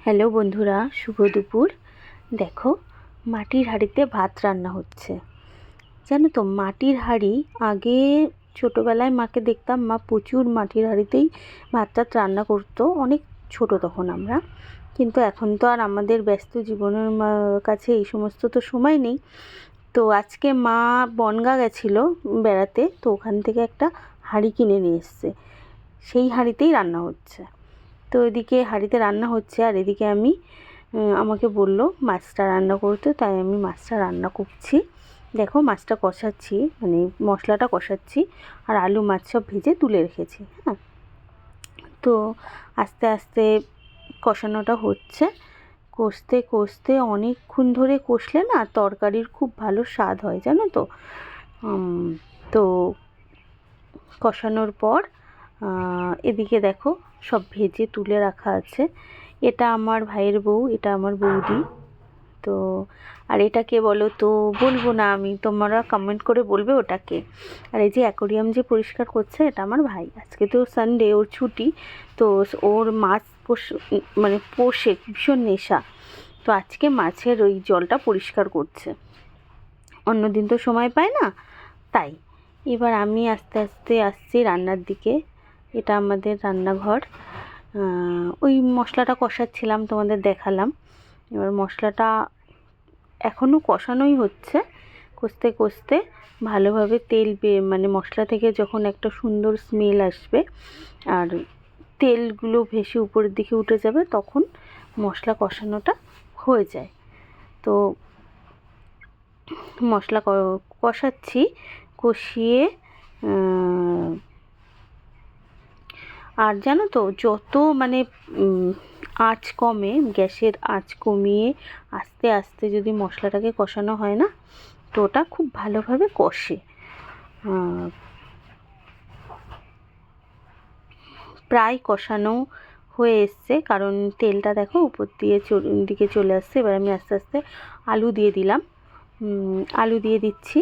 Hello বন্ধুরা, শুভ দুপুর। দেখো, মাটির হাঁড়িতে ভাত রান্না হচ্ছে। জানো তো, মাটির হাঁড়ি আগে ছোটোবেলায় মাকে দেখতাম, মা প্রচুর মাটির হাঁড়িতেই ভাতটা রান্না করতো, অনেক ছোট তখন আমরা। কিন্তু এখন তো আর আমাদের ব্যস্ত জীবনের কাছে এই সমস্ত তো সময় নেই। তো আজকে মা বনগাঁ গেছিলো বেড়াতে, তো ওখান থেকে একটা হাঁড়ি কিনে নিয়ে এসছে, সেই হাঁড়িতেই রান্না হচ্ছে। তো এদিকে হাঁড়িতে রান্না হচ্ছে, আর এদিকে আমাকে বলল মাছটা রান্না করতে, তাই আমি মাছটা রান্না করছি। দেখো, মাছটা কষাচ্ছি, মানে মশলাটা কষাচ্ছি, আর আলু মাছ সব ভেজে তুলে রেখেছি। হ্যাঁ, তো আস্তে আস্তে কষানোটা হচ্ছে। কষতে কষতে অনেকক্ষণ ধরে কষলে না তরকারির খুব ভালো স্বাদ হয়, জানো তো। তো কষানোর পর এদিকে দেখো সব ভেজে তুলে রাখা আছে। এটা আমার ভাইয়ের বউ, এটা আমার বৌদি। তো আর এটাকে বলো তো বলবো না আমি, তোমরা কমেন্ট করে বলবে ওটাকে। আর এই যে অ্যাকোরিয়াম যে পরিষ্কার করছে, এটা আমার ভাই। আজকে তো সানডে, ওর ছুটি, তো ওর মাছ মানে পোষে, ভীষণ নেশা। তো আজকে মাছের ওই জলটা পরিষ্কার করছে, অন্যদিন তো সময় পায় না, তাই। এবার আমি আস্তে আস্তে আসছি রান্নার দিকে। এটা আমাদের রান্নাঘর। ওই মশলাটা কষাচ্ছিলাম, তোমাদের দেখালাম। এবার মশলাটা এখনও কষানোই হচ্ছে। কষতে কষতে ভালোভাবে তেল মানে মশলা থেকে যখন একটা সুন্দর স্মেল আসবে আর তেলগুলো ভেসে উপরের দিকে উঠে যাবে, তখন মশলা কষানোটা হয়ে যায়। তো মশলা কষাচ্ছি, কষিয়ে আর জানো তো, যত মানে আঁচ কমে, গ্যাসের আঁচ কমিয়ে আস্তে আস্তে যদি মশলাটাকে কষানো হয় না, তো ওটা খুব ভালোভাবে কষে। প্রায় কষানো হয়ে এসছে, কারণ তেলটা দেখো উপর দিকে চলে আসছে। এবার আমি আস্তে আস্তে আলু দিয়ে দিলাম, আলু দিয়ে দিচ্ছি।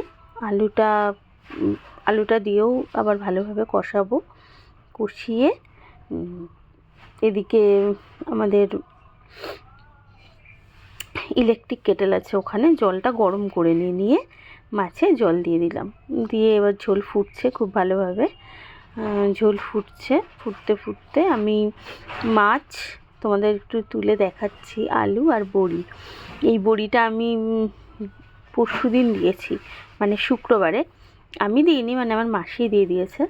আলুটা দিয়েও আবার ভালোভাবে কষাবো। কষিয়ে এদিকে আমাদের ইলেকট্রিক কেটেল আছে, ওখানে জলটা গরম করে নিয়ে মাছে জল দিয়ে দিলাম। দিয়ে এবার ঝোল ফুটছে খুব ভালোভাবে। ঝোল ফুটছে, ফুটতে ফুটতে আমি মাছ তোমাদের একটু তুলে দেখাচ্ছি। আলু আর বড়ি, এই বড়িটা আমি পরশুদিন দিয়েছি, মানে শুক্রবারে। আমি দিইনি, মানে আমার মাসি দিয়ে দিয়েছে।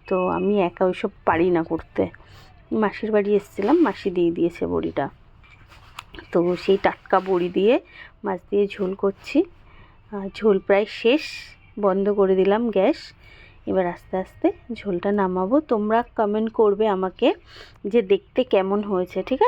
তো আমি একা ওইসব পারি না করতে। মাসির বাড়ি এসেছিলাম, মাসি দিয়ে দিয়েছে বড়িটা। তো সেই টাটকা বড়ি দিয়ে মাছ দিয়ে ঝোল করছি। ঝোল প্রায় শেষ, বন্ধ করে দিলাম গ্যাস। এবার আস্তে আস্তে ঝোলটা নামাবো। তোমরা কমেন্ট করবে আমাকে যে দেখতে কেমন হয়েছে, ঠিক আছে।